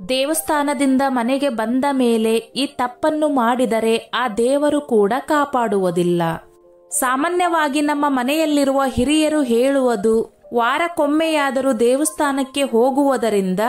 ದೇವಸ್ಥಾನದಿಂದ ಮನೆಗೆ ಬಂದ ಮೇಲೆ ಈ ತಪ್ಪನ್ನು ಮಾಡಿದರೆ ಆ ದೇವರು ಕೂಡ ಕಾಪಾಡುವುದಿಲ್ಲ. ಸಾಮಾನ್ಯವಾಗಿ ನಮ್ಮ ಮನೆಯಲ್ಲಿರುವ ಹಿರಿಯರು ಹೇಳುವುದು, ವಾರಕ್ಕೊಮ್ಮೆಯಾದರೂ ದೇವಸ್ಥಾನಕ್ಕೆ ಹೋಗುವುದರಿಂದ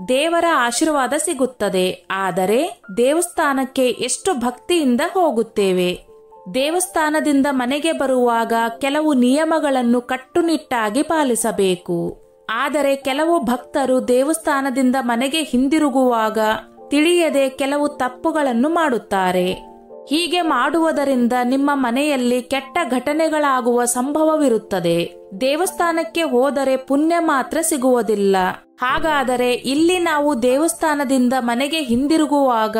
ದೇವರ ಆಶೀರ್ವಾದ ಸಿಗುತ್ತದೆ. ಆದರೆ ದೇವಸ್ಥಾನಕ್ಕೆ ಎಷ್ಟು ಭಕ್ತಿಯಿಂದ ಹೋಗುತ್ತೇವೆ. ದೇವಸ್ಥಾನದಿಂದ ಮನೆಗೆ ಬರುವಾಗ ಕೆಲವು ನಿಯಮಗಳನ್ನು ಕಟ್ಟುನಿಟ್ಟಾಗಿ ಪಾಲಿಸಬೇಕು. ಆದರೆ ಕೆಲವು ಭಕ್ತರು ದೇವಸ್ಥಾನದಿಂದ ಮನೆಗೆ ಹಿಂದಿರುಗುವಾಗ ತಿಳಿಯದೆ ಕೆಲವು ತಪ್ಪುಗಳನ್ನು ಮಾಡುತ್ತಾರೆ. ಹೀಗೆ ಮಾಡುವುದರಿಂದ ನಿಮ್ಮ ಮನೆಯಲ್ಲಿ ಕೆಟ್ಟ ಘಟನೆಗಳಾಗುವ ಸಂಭವವಿರುತ್ತದೆ. ದೇವಸ್ಥಾನಕ್ಕೆ ಹೋದರೆ ಪುಣ್ಯ ಮಾತ್ರ ಸಿಗುವುದಿಲ್ಲ. ಹಾಗಾದರೆ ಇಲ್ಲಿ ನಾವು ದೇವಸ್ಥಾನದಿಂದ ಮನೆಗೆ ಹಿಂದಿರುಗುವಾಗ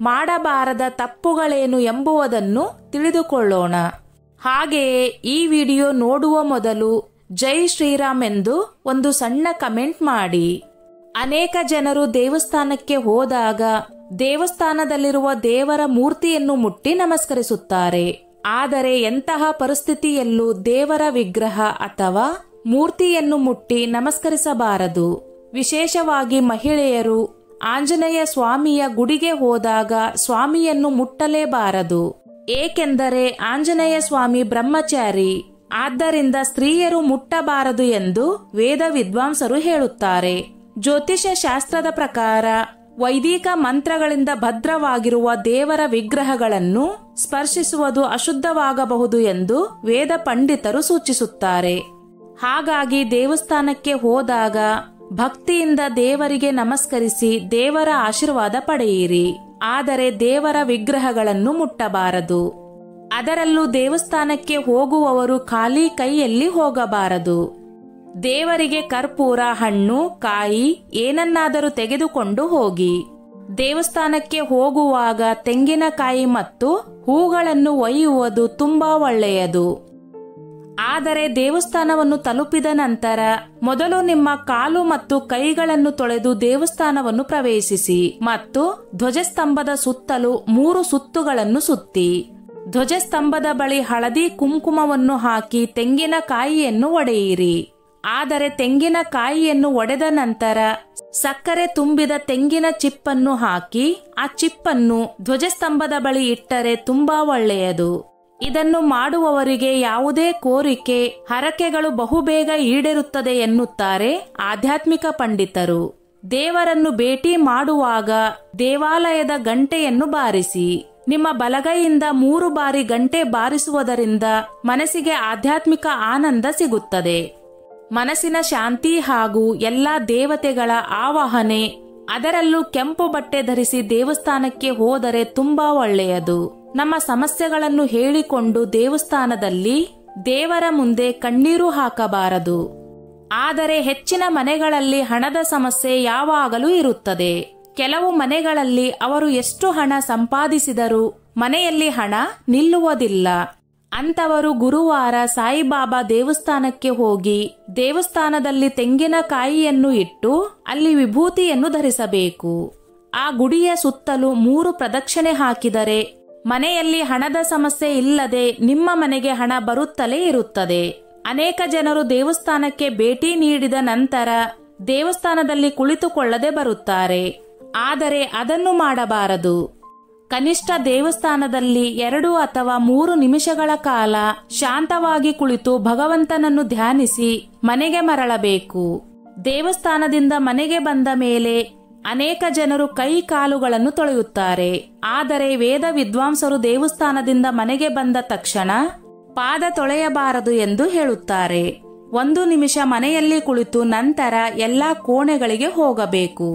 ಮಾಡಬಾರದ ತಪ್ಪುಗಳೇನು ಎಂಬುದನ್ನು ತಿಳಿದುಕೊಳ್ಳೋಣ. ಹಾಗೆಯೇ ಈ ವಿಡಿಯೋ ನೋಡುವ ಮೊದಲು ಜೈ ಶ್ರೀರಾಮ್ ಎಂದು ಒಂದು ಸಣ್ಣ ಕಮೆಂಟ್ ಮಾಡಿ. ಅನೇಕ ಜನರು ದೇವಸ್ಥಾನಕ್ಕೆ ಹೋದಾಗ ದೇವಸ್ಥಾನದಲ್ಲಿರುವ ದೇವರ ಮೂರ್ತಿಯನ್ನು ಮುಟ್ಟಿ ನಮಸ್ಕರಿಸುತ್ತಾರೆ. ಆದರೆ ಎಂತಹ ಪರಿಸ್ಥಿತಿಯಲ್ಲೂ ದೇವರ ವಿಗ್ರಹ ಅಥವಾ ಮೂರ್ತಿಯನ್ನು ಮುಟ್ಟಿ ನಮಸ್ಕರಿಸಬಾರದು. ವಿಶೇಷವಾಗಿ ಮಹಿಳೆಯರು ಆಂಜನೇಯ ಸ್ವಾಮಿಯ ಗುಡಿಗೆ ಹೋದಾಗ ಸ್ವಾಮಿಯನ್ನು ಮುಟ್ಟಲೇಬಾರದು. ಏಕೆಂದರೆ ಆಂಜನೇಯ ಸ್ವಾಮಿ ಬ್ರಹ್ಮಚಾರಿ. ಆದ್ದರಿಂದ ಸ್ತ್ರೀಯರು ಮುಟ್ಟಬಾರದು ಎಂದು ವೇದ ವಿದ್ವಾಂಸರು ಹೇಳುತ್ತಾರೆ. ಜ್ಯೋತಿಷ್ಯ ಶಾಸ್ತ್ರದ ಪ್ರಕಾರ ವೈದಿಕ ಮಂತ್ರಗಳಿಂದ ಭದ್ರವಾಗಿರುವ ದೇವರ ವಿಗ್ರಹಗಳನ್ನು ಸ್ಪರ್ಶಿಸುವುದು ಅಶುದ್ಧವಾಗಬಹುದು ಎಂದು ವೇದ ಪಂಡಿತರು ಸೂಚಿಸುತ್ತಾರೆ. ಹಾಗಾಗಿ ದೇವಸ್ಥಾನಕ್ಕೆ ಹೋದಾಗ ಭಕ್ತಿಯಿಂದ ದೇವರಿಗೆ ನಮಸ್ಕರಿಸಿ ದೇವರ ಆಶೀರ್ವಾದ ಪಡೆಯಿರಿ. ಆದರೆ ದೇವರ ವಿಗ್ರಹಗಳನ್ನು ಮುಟ್ಟಬಾರದು. ಅದರಲ್ಲೂ ದೇವಸ್ಥಾನಕ್ಕೆ ಹೋಗುವವರು ಖಾಲಿ ಕೈಯಲ್ಲಿ ಹೋಗಬಾರದು. ದೇವರಿಗೆ ಕರ್ಪೂರ, ಹಣ್ಣು, ಕಾಯಿ ಏನನ್ನಾದರೂ ತೆಗೆದುಕೊಂಡು ಹೋಗಿ. ದೇವಸ್ಥಾನಕ್ಕೆ ಹೋಗುವಾಗ ತೆಂಗಿನಕಾಯಿ ಮತ್ತು ಹೂಗಳನ್ನು ಒಯ್ಯುವುದು ತುಂಬಾ ಒಳ್ಳೆಯದು. ಆದರೆ ದೇವಸ್ಥಾನವನ್ನು ತಲುಪಿದ ನಂತರ ಮೊದಲು ನಿಮ್ಮ ಕಾಲು ಮತ್ತು ಕೈಗಳನ್ನು ತೊಳೆದು ದೇವಸ್ಥಾನವನ್ನು ಪ್ರವೇಶಿಸಿ ಮತ್ತು ಧ್ವಜಸ್ತಂಭದ ಸುತ್ತಲೂ 3 ಸುತ್ತುಗಳನ್ನು ಸುತ್ತಿ. ಧ್ವಜಸ್ತಂಭದ ಬಳಿ ಹಳದಿ ಕುಂಕುಮವನ್ನು ಹಾಕಿ ತೆಂಗಿನಕಾಯಿಯನ್ನು ಒಡೆಯಿರಿ. ಆದರೆ ತೆಂಗಿನಕಾಯಿಯನ್ನು ಒಡೆದ ನಂತರ ಸಕ್ಕರೆ ತುಂಬಿದ ತೆಂಗಿನ ಚಿಪ್ಪನ್ನು ಹಾಕಿ ಆ ಚಿಪ್ಪನ್ನು ಧ್ವಜಸ್ತಂಭದ ಬಳಿ ಇಟ್ಟರೆ ತುಂಬಾ ಒಳ್ಳೆಯದು. ಇದನ್ನು ಮಾಡುವವರಿಗೆ ಯಾವುದೇ ಕೋರಿಕೆ, ಹರಕೆಗಳು ಬಹುಬೇಗ ಈಡೇರುತ್ತದೆ ಎನ್ನುತ್ತಾರೆ ಆಧ್ಯಾತ್ಮಿಕ ಪಂಡಿತರು. ದೇವರನ್ನು ಭೇಟಿ ಮಾಡುವಾಗ ದೇವಾಲಯದ ಗಂಟೆಯನ್ನು ಬಾರಿಸಿ. ನಿಮ್ಮ ಬಲಗೈಯಿಂದ 3 ಬಾರಿ ಗಂಟೆ ಬಾರಿಸುವುದರಿಂದ ಮನಸ್ಸಿಗೆ ಆಧ್ಯಾತ್ಮಿಕ ಆನಂದ ಸಿಗುತ್ತದೆ. ಮನಸ್ಸಿನ ಶಾಂತಿ ಹಾಗೂ ಎಲ್ಲಾ ದೇವತೆಗಳ ಆವಾಹನೆ. ಅದರಲ್ಲೂ ಕೆಂಪು ಬಟ್ಟೆ ಧರಿಸಿ ದೇವಸ್ಥಾನಕ್ಕೆ ಹೋದರೆ ತುಂಬಾ ಒಳ್ಳೆಯದು. ನಮ್ಮ ಸಮಸ್ಯೆಗಳನ್ನು ಹೇಳಿಕೊಂಡು ದೇವಸ್ಥಾನದಲ್ಲಿ ದೇವರ ಮುಂದೆ ಕಣ್ಣೀರು ಹಾಕಬಾರದು. ಆದರೆ ಹೆಚ್ಚಿನ ಮನೆಗಳಲ್ಲಿ ಹಣದ ಸಮಸ್ಯೆ ಯಾವಾಗಲೂ ಇರುತ್ತದೆ. ಕೆಲವು ಮನೆಗಳಲ್ಲಿ ಅವರು ಎಷ್ಟು ಹಣ ಸಂಪಾದಿಸಿದರೂ ಮನೆಯಲ್ಲಿ ಹಣ ನಿಲ್ಲುವುದಿಲ್ಲ. ಅಂತವರು ಗುರುವಾರ ಸಾಯಿಬಾಬಾ ದೇವಸ್ಥಾನಕ್ಕೆ ಹೋಗಿ ದೇವಸ್ಥಾನದಲ್ಲಿ ತೆಂಗಿನಕಾಯಿಯನ್ನು ಇಟ್ಟು ಅಲ್ಲಿ ವಿಭೂತಿಯನ್ನು ಧರಿಸಬೇಕು. ಆ ಗುಡಿಯ ಸುತ್ತಲೂ 3 ಪ್ರದಕ್ಷಿಣೆ ಹಾಕಿದರೆ ಮನೆಯಲ್ಲಿ ಹಣದ ಸಮಸ್ಯೆ ಇಲ್ಲದೆ ನಿಮ್ಮ ಮನೆಗೆ ಹಣ ಬರುತ್ತಲೇ ಇರುತ್ತದೆ. ಅನೇಕ ಜನರು ದೇವಸ್ಥಾನಕ್ಕೆ ಭೇಟಿ ನೀಡಿದ ನಂತರ ದೇವಸ್ಥಾನದಲ್ಲಿ ಕುಳಿತುಕೊಳ್ಳದೆ ಬರುತ್ತಾರೆ. ಆದರೆ ಅದನ್ನು ಮಾಡಬಾರದು. ಕನಿಷ್ಠ ದೇವಸ್ಥಾನದಲ್ಲಿ 2 ಅಥವಾ 3 ನಿಮಿಷಗಳ ಕಾಲ ಶಾಂತವಾಗಿ ಕುಳಿತು ಭಗವಂತನನ್ನು ಧ್ಯಾನಿಸಿ ಮನೆಗೆ ಮರಳಬೇಕು. ದೇವಸ್ಥಾನದಿಂದ ಮನೆಗೆ ಬಂದ ಮೇಲೆ ಅನೇಕ ಜನರು ಕೈ ಕಾಲುಗಳನ್ನು ತೊಳೆಯುತ್ತಾರೆ. ಆದರೆ ವೇದ ವಿದ್ವಾಂಸರು ದೇವಸ್ಥಾನದಿಂದ ಮನೆಗೆ ಬಂದ ತಕ್ಷಣ ಪಾದ ತೊಳೆಯಬಾರದು ಎಂದು ಹೇಳುತ್ತಾರೆ. 1 ನಿಮಿಷ ಮನೆಯಲ್ಲಿ ಕುಳಿತು ನಂತರ ಎಲ್ಲಾ ಕೋಣೆಗಳಿಗೆ ಹೋಗಬೇಕು.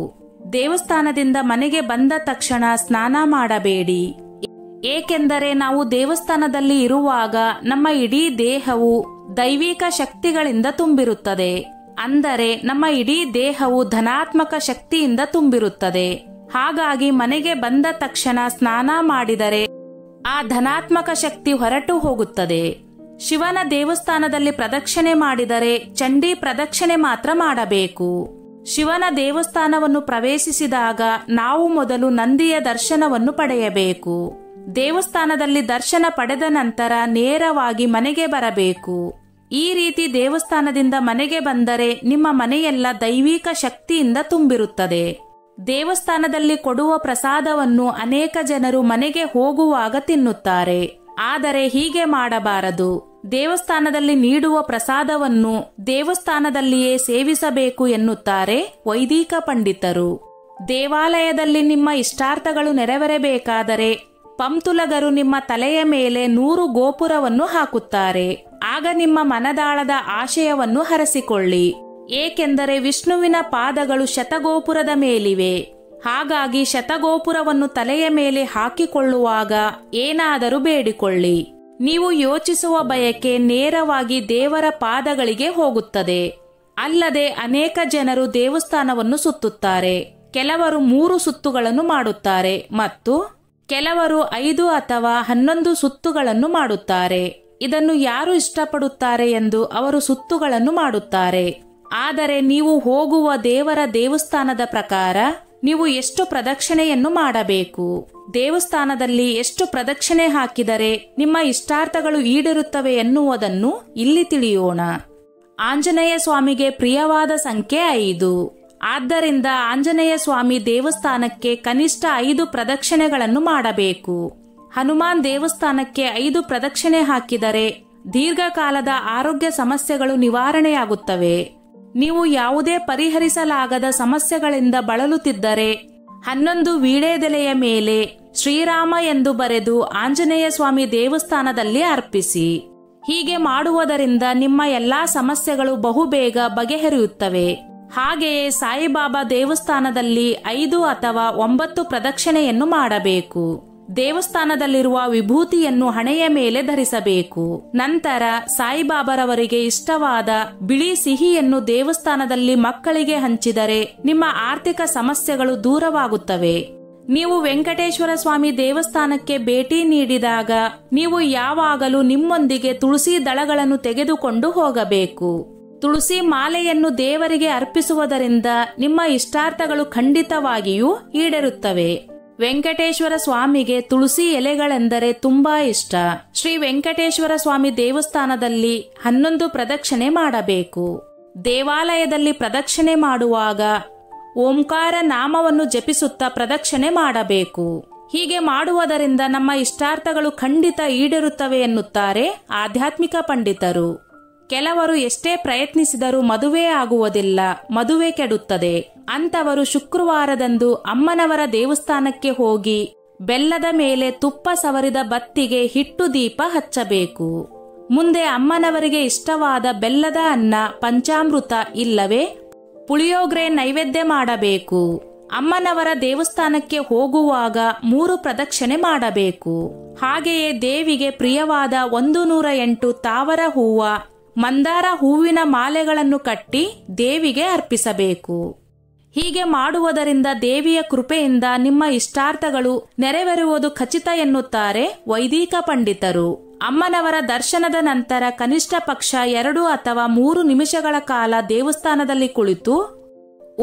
ದೇವಸ್ಥಾನದಿಂದ ಮನೆಗೆ ಬಂದ ತಕ್ಷಣ ಸ್ನಾನ ಮಾಡಬೇಡಿ. ಏಕೆಂದರೆ ನಾವು ದೇವಸ್ಥಾನದಲ್ಲಿ ಇರುವಾಗ ನಮ್ಮ ಇಡೀ ದೇಹವು ದೈವಿಕ ಶಕ್ತಿಗಳಿಂದ ತುಂಬಿರುತ್ತದೆ. ಅಂದರೆ ನಮ್ಮ ಇಡೀ ದೇಹವು ಧನಾತ್ಮಕ ಶಕ್ತಿಯಿಂದ ತುಂಬಿರುತ್ತದೆ. ಹಾಗಾಗಿ ಮನೆಗೆ ಬಂದ ತಕ್ಷಣ ಸ್ನಾನ ಮಾಡಿದರೆ ಆ ಧನಾತ್ಮಕ ಶಕ್ತಿ ಹೊರಟು ಹೋಗುತ್ತದೆ. ಶಿವನ ದೇವಸ್ಥಾನದಲ್ಲಿ ಪ್ರದಕ್ಷಿಣೆ ಮಾಡಿದರೆ ಚಂಡಿ ಪ್ರದಕ್ಷಿಣೆ ಮಾತ್ರ ಮಾಡಬೇಕು. ಶಿವನ ದೇವಸ್ಥಾನವನ್ನು ಪ್ರವೇಶಿಸಿದಾಗ ನಾವು ಮೊದಲು ನಂದಿಯ ದರ್ಶನವನ್ನು ಪಡೆಯಬೇಕು. ದೇವಸ್ಥಾನದಲ್ಲಿ ದರ್ಶನ ಪಡೆದ ನಂತರ ನೇರವಾಗಿ ಮನೆಗೆ ಬರಬೇಕು. ಈ ರೀತಿ ದೇವಸ್ಥಾನದಿಂದ ಮನೆಗೆ ಬಂದರೆ ನಿಮ್ಮ ಮನೆಯೆಲ್ಲ ದೈವಿಕ ಶಕ್ತಿಯಿಂದ ತುಂಬಿರುತ್ತದೆ. ದೇವಸ್ಥಾನದಲ್ಲಿ ಕೊಡುವ ಪ್ರಸಾದವನ್ನು ಅನೇಕ ಜನರು ಮನೆಗೆ ಹೋಗುವಾಗ ತಿನ್ನುತ್ತಾರೆ. ಆದರೆ ಹೀಗೆ ಮಾಡಬಾರದು. ದೇವಸ್ಥಾನದಲ್ಲಿ ನೀಡುವ ಪ್ರಸಾದವನ್ನು ದೇವಸ್ಥಾನದಲ್ಲಿಯೇ ಸೇವಿಸಬೇಕು ಎನ್ನುತ್ತಾರೆ ವೈದಿಕ ಪಂಡಿತರು. ದೇವಾಲಯದಲ್ಲಿ ನಿಮ್ಮ ಇಷ್ಟಾರ್ಥಗಳು ನೆರವೇರಬೇಕಾದರೆ ಪಂತುಲಗರು ನಿಮ್ಮ ತಲೆಯ ಮೇಲೆ 100 ಗೋಪುರವನ್ನು ಹಾಕುತ್ತಾರೆ. ಆಗ ನಿಮ್ಮ ಮನದಾಳದ ಆಶಯವನ್ನು ಹರಸಿಕೊಳ್ಳಿ. ಏಕೆಂದರೆ ವಿಷ್ಣುವಿನ ಪಾದಗಳು ಶತಗೋಪುರದ ಮೇಲಿವೆ. ಹಾಗಾಗಿ ಶತಗೋಪುರವನ್ನು ತಲೆಯ ಮೇಲೆ ಹಾಕಿಕೊಳ್ಳುವಾಗ ಏನಾದರೂ ಬೇಡಿಕೊಳ್ಳಿ. ನೀವು ಯೋಚಿಸುವ ಬಯಕೆ ನೇರವಾಗಿ ದೇವರ ಪಾದಗಳಿಗೆ ಹೋಗುತ್ತದೆ. ಅಲ್ಲದೆ ಅನೇಕ ಜನರು ದೇವಸ್ಥಾನವನ್ನು ಸುತ್ತುತ್ತಾರೆ. ಕೆಲವರು 3 ಸುತ್ತುಗಳನ್ನು ಮಾಡುತ್ತಾರೆ ಮತ್ತು ಕೆಲವರು 5 ಅಥವಾ 11 ಸುತ್ತುಗಳನ್ನು ಮಾಡುತ್ತಾರೆ. ಇದನ್ನು ಯಾರು ಇಷ್ಟಪಡುತ್ತಾರೆ ಎಂದು ಅವರು ಸುತ್ತುಗಳನ್ನು ಮಾಡುತ್ತಾರೆ. ಆದರೆ ನೀವು ಹೋಗುವ ದೇವರ ದೇವಸ್ಥಾನದ ಪ್ರಕಾರ ನೀವು ಎಷ್ಟು ಪ್ರದಕ್ಷಿಣೆಯನ್ನು ಮಾಡಬೇಕು, ದೇವಸ್ಥಾನದಲ್ಲಿ ಎಷ್ಟು ಪ್ರದಕ್ಷಿಣೆ ಹಾಕಿದರೆ ನಿಮ್ಮ ಇಷ್ಟಾರ್ಥಗಳು ಈಡೇರುತ್ತವೆ ಎನ್ನುವುದನ್ನು ಇಲ್ಲಿ ತಿಳಿಯೋಣ. ಆಂಜನೇಯ ಸ್ವಾಮಿಗೆ ಪ್ರಿಯವಾದ ಸಂಖ್ಯೆ 5. ಆದ್ದರಿಂದ ಆಂಜನೇಯ ಸ್ವಾಮಿ ದೇವಸ್ಥಾನಕ್ಕೆ ಕನಿಷ್ಠ 5 ಪ್ರದಕ್ಷಿಣೆಗಳನ್ನು ಮಾಡಬೇಕು. ಹನುಮಾನ್ ದೇವಸ್ಥಾನಕ್ಕೆ 5 ಪ್ರದಕ್ಷಿಣೆ ಹಾಕಿದರೆ ದೀರ್ಘಕಾಲದ ಆರೋಗ್ಯ ಸಮಸ್ಯೆಗಳು ನಿವಾರಣೆಯಾಗುತ್ತವೆ. ನೀವು ಯಾವುದೇ ಪರಿಹರಿಸಲಾಗದ ಸಮಸ್ಯೆಗಳಿಂದ ಬಳಲುತ್ತಿದ್ದರೆ 11 ವೀಳ್ಯದೆಲೆಯ ಮೇಲೆ ಶ್ರೀರಾಮ ಎಂದು ಬರೆದು ಆಂಜನೇಯ ಸ್ವಾಮಿ ದೇವಸ್ಥಾನದಲ್ಲಿ ಅರ್ಪಿಸಿ. ಹೀಗೆ ಮಾಡುವುದರಿಂದ ನಿಮ್ಮ ಎಲ್ಲಾ ಸಮಸ್ಯೆಗಳು ಬಹುಬೇಗ ಬಗೆಹರಿಯುತ್ತವೆ. ಹಾಗೆಯೇ ಸಾಯಿಬಾಬಾ ದೇವಸ್ಥಾನದಲ್ಲಿ 5 ಅಥವಾ 9 ಪ್ರದಕ್ಷಿಣೆಯನ್ನು ಮಾಡಬೇಕು. ದೇವಸ್ಥಾನದಲ್ಲಿರುವ ವಿಭೂತಿಯನ್ನು ಹಣೆಯ ಮೇಲೆ ಧರಿಸಬೇಕು. ನಂತರ ಸಾಯಿಬಾಬಾರವರಿಗೆ ಇಷ್ಟವಾದ ಬಿಳಿ ಸಿಹಿಯನ್ನು ದೇವಸ್ಥಾನದಲ್ಲಿ ಮಕ್ಕಳಿಗೆ ಹಂಚಿದರೆ ನಿಮ್ಮ ಆರ್ಥಿಕ ಸಮಸ್ಯೆಗಳು ದೂರವಾಗುತ್ತವೆ. ನೀವು ವೆಂಕಟೇಶ್ವರ ಸ್ವಾಮಿ ದೇವಸ್ಥಾನಕ್ಕೆ ಭೇಟಿ ನೀಡಿದಾಗ ನೀವು ಯಾವಾಗಲೂ ನಿಮ್ಮೊಂದಿಗೆ ತುಳಸಿ ದಳಗಳನ್ನು ತೆಗೆದುಕೊಂಡು ಹೋಗಬೇಕು. ತುಳಸಿ ಮಾಲೆಯನ್ನು ದೇವರಿಗೆ ಅರ್ಪಿಸುವುದರಿಂದ ನಿಮ್ಮ ಇಷ್ಟಾರ್ಥಗಳು ಖಂಡಿತವಾಗಿಯೂ ಈಡೇರುತ್ತವೆ. ವೆಂಕಟೇಶ್ವರ ಸ್ವಾಮಿಗೆ ತುಳಸಿ ಎಲೆಗಳೆಂದರೆ ತುಂಬಾ ಇಷ್ಟ. ಶ್ರೀ ವೆಂಕಟೇಶ್ವರ ಸ್ವಾಮಿ ದೇವಸ್ಥಾನದಲ್ಲಿ 11 ಪ್ರದಕ್ಷಿಣೆ ಮಾಡಬೇಕು. ದೇವಾಲಯದಲ್ಲಿ ಪ್ರದಕ್ಷಿಣೆ ಮಾಡುವಾಗ ಓಂಕಾರ ನಾಮವನ್ನು ಜಪಿಸುತ್ತಾ ಪ್ರದಕ್ಷಿಣೆ ಮಾಡಬೇಕು. ಹೀಗೆ ಮಾಡುವುದರಿಂದ ನಮ್ಮ ಇಷ್ಟಾರ್ಥಗಳು ಖಂಡಿತ ಈಡೇರುತ್ತವೆ ಎನ್ನುತ್ತಾರೆ ಆಧ್ಯಾತ್ಮಿಕ ಪಂಡಿತರು. ಕೆಲವರು ಎಷ್ಟೇ ಪ್ರಯತ್ನಿಸಿದರೂ ಮದುವೆ ಆಗುವುದಿಲ್ಲ, ಮದುವೆ ಕೆಡುತ್ತದೆ. ಅಂತವರು ಶುಕ್ರವಾರದಂದು ಅಮ್ಮನವರ ದೇವಸ್ಥಾನಕ್ಕೆ ಹೋಗಿ ಬೆಲ್ಲದ ಮೇಲೆ ತುಪ್ಪ ಸವರಿದ ಬತ್ತಿಗೆ ಹಿಟ್ಟು ದೀಪ ಹಚ್ಚಬೇಕು. ಮುಂದೆ ಅಮ್ಮನವರಿಗೆ ಇಷ್ಟವಾದ ಬೆಲ್ಲದ ಅನ್ನ, ಪಂಚಾಮೃತ ಇಲ್ಲವೇ ಪುಳಿಯೋಗರೆ ನೈವೇದ್ಯ ಮಾಡಬೇಕು. ಅಮ್ಮನವರ ದೇವಸ್ಥಾನಕ್ಕೆ ಹೋಗುವಾಗ 3 ಪ್ರದಕ್ಷಿಣೆ ಮಾಡಬೇಕು. ಹಾಗೆಯೇ ದೇವಿಗೆ ಪ್ರಿಯವಾದ 108 ತಾವರ ಹೂವ, ಮಂದಾರ ಹೂವಿನ ಮಾಲೆಗಳನ್ನು ಕಟ್ಟಿ ದೇವಿಗೆ ಅರ್ಪಿಸಬೇಕು. ಹೀಗೆ ಮಾಡುವುದರಿಂದ ದೇವಿಯ ಕೃಪೆಯಿಂದ ನಿಮ್ಮ ಇಷ್ಟಾರ್ಥಗಳು ನೆರವೇರುವುದು ಖಚಿತ ಎನ್ನುತ್ತಾರೆ ವೈದಿಕ ಪಂಡಿತರು. ಅಮ್ಮನವರ ದರ್ಶನದ ನಂತರ ಕನಿಷ್ಠ ಪಕ್ಷ 2 ಅಥವಾ 3 ನಿಮಿಷಗಳ ಕಾಲ ದೇವಸ್ಥಾನದಲ್ಲಿ ಕುಳಿತು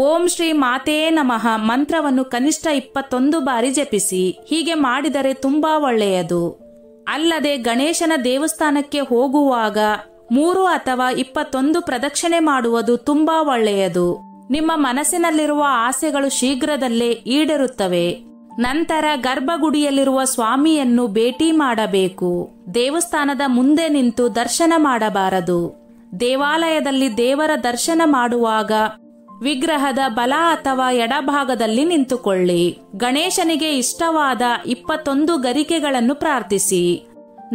ಓಂ ಶ್ರೀ ಮಾತೇ ನಮಃ ಮಂತ್ರವನ್ನು ಕನಿಷ್ಠ 21 ಬಾರಿ ಜಪಿಸಿ. ಹೀಗೆ ಮಾಡಿದರೆ ತುಂಬಾ ಒಳ್ಳೆಯದು. ಅಲ್ಲದೆ ಗಣೇಶನ ದೇವಸ್ಥಾನಕ್ಕೆ ಹೋಗುವಾಗ 3 ಅಥವಾ 21 ಪ್ರದಕ್ಷಿಣೆ ಮಾಡುವುದು ತುಂಬಾ ಒಳ್ಳೆಯದು. ನಿಮ್ಮ ಮನಸ್ಸಿನಲ್ಲಿರುವ ಆಸೆಗಳು ಶೀಘ್ರದಲ್ಲೇ ಈಡೇರುತ್ತವೆ. ನಂತರ ಗರ್ಭಗುಡಿಯಲ್ಲಿರುವ ಸ್ವಾಮಿಯನ್ನು ಭೇಟಿ ಮಾಡಬೇಕು. ದೇವಸ್ಥಾನದ ಮುಂದೆ ನಿಂತು ದರ್ಶನ ಮಾಡಬಾರದು. ದೇವಾಲಯದಲ್ಲಿ ದೇವರ ದರ್ಶನ ಮಾಡುವಾಗ ವಿಗ್ರಹದ ಬಲ ಅಥವಾ ಎಡಭಾಗದಲ್ಲಿ ನಿಂತುಕೊಳ್ಳಿ. ಗಣೇಶನಿಗೆ ಇಷ್ಟವಾದ 21 ಗರಿಕೆಗಳನ್ನು ಪ್ರಾರ್ಥಿಸಿ.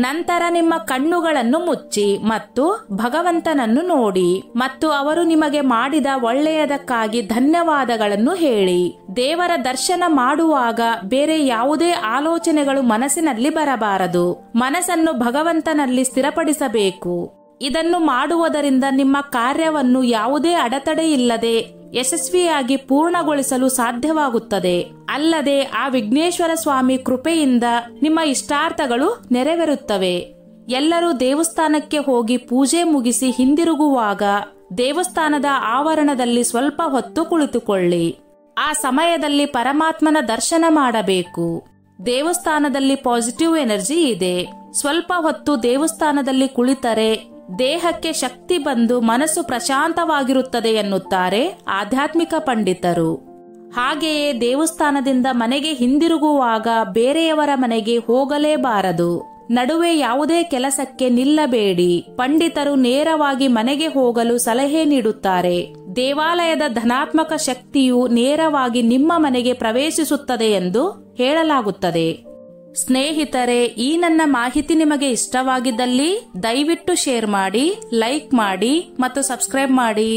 ನಂತರ ನಿಮ್ಮ ಕಣ್ಣುಗಳನ್ನು ಮುಚ್ಚಿ ಮತ್ತು ಭಗವಂತನನ್ನು ನೋಡಿ ಮತ್ತು ಅವರು ನಿಮಗೆ ಮಾಡಿದ ಒಳ್ಳೆಯದಕ್ಕಾಗಿ ಧನ್ಯವಾದಗಳನ್ನು ಹೇಳಿ. ದೇವರ ದರ್ಶನ ಮಾಡುವಾಗ ಬೇರೆ ಯಾವುದೇ ಆಲೋಚನೆಗಳು ಮನಸ್ಸಿನಲ್ಲಿ ಬರಬಾರದು. ಮನಸ್ಸನ್ನು ಭಗವಂತನಲ್ಲಿ ಸ್ಥಿರಪಡಿಸಬೇಕು. ಇದನ್ನು ಮಾಡುವುದರಿಂದ ನಿಮ್ಮ ಕಾರ್ಯವನ್ನು ಯಾವುದೇ ಅಡೆತಡೆ ಇಲ್ಲದೆ ಯಶಸ್ವಿಯಾಗಿ ಪೂರ್ಣಗೊಳಿಸಲು ಸಾಧ್ಯವಾಗುತ್ತದೆ. ಅಲ್ಲದೆ ಆ ವಿಘ್ನೇಶ್ವರ ಸ್ವಾಮಿ ಕೃಪೆಯಿಂದ ನಿಮ್ಮ ಇಷ್ಟಾರ್ಥಗಳು ನೆರವೇರುತ್ತವೆ. ಎಲ್ಲರೂ ದೇವಸ್ಥಾನಕ್ಕೆ ಹೋಗಿ ಪೂಜೆ ಮುಗಿಸಿ ಹಿಂದಿರುಗುವಾಗ ದೇವಸ್ಥಾನದ ಆವರಣದಲ್ಲಿ ಸ್ವಲ್ಪ ಹೊತ್ತು ಕುಳಿತುಕೊಳ್ಳಿ. ಆ ಸಮಯದಲ್ಲಿ ಪರಮಾತ್ಮನ ದರ್ಶನ ಮಾಡಬೇಕು. ದೇವಸ್ಥಾನದಲ್ಲಿ ಪಾಸಿಟಿವ್ ಎನರ್ಜಿ ಇದೆ. ಸ್ವಲ್ಪ ಹೊತ್ತು ದೇವಸ್ಥಾನದಲ್ಲಿ ಕುಳಿತರೆ ದೇಹಕ್ಕೆ ಶಕ್ತಿ ಬಂದು ಮನಸ್ಸು ಪ್ರಶಾಂತವಾಗಿರುತ್ತದೆ ಎನ್ನುತ್ತಾರೆ ಆಧ್ಯಾತ್ಮಿಕ ಪಂಡಿತರು. ಹಾಗೆಯೇ ದೇವಸ್ಥಾನದಿಂದ ಮನೆಗೆ ಹಿಂದಿರುಗುವಾಗ ಬೇರೆಯವರ ಮನೆಗೆ ಹೋಗಲೇಬಾರದು. ನಡುವೆ ಯಾವುದೇ ಕೆಲಸಕ್ಕೆ ನಿಲ್ಲಬೇಡಿ. ಪಂಡಿತರು ನೇರವಾಗಿ ಮನೆಗೆ ಹೋಗಲು ಸಲಹೆ ನೀಡುತ್ತಾರೆ. ದೇವಾಲಯದ ಧನಾತ್ಮಕ ಶಕ್ತಿಯು ನೇರವಾಗಿ ನಿಮ್ಮ ಮನೆಗೆ ಪ್ರವೇಶಿಸುತ್ತದೆ ಎಂದು ಹೇಳಲಾಗುತ್ತದೆ. ಸ್ನೇಹಿತರೆ, ಈ ನನ್ನ ಮಾಹಿತಿ ನಿಮಗೆ ಇಷ್ಟವಾಗಿದ್ದಲ್ಲಿ ದಯವಿಟ್ಟು ಶೇರ್ ಮಾಡಿ, ಲೈಕ್ ಮಾಡಿ ಮತ್ತು ಸಬ್ಸ್ಕ್ರೈಬ್ ಮಾಡಿ.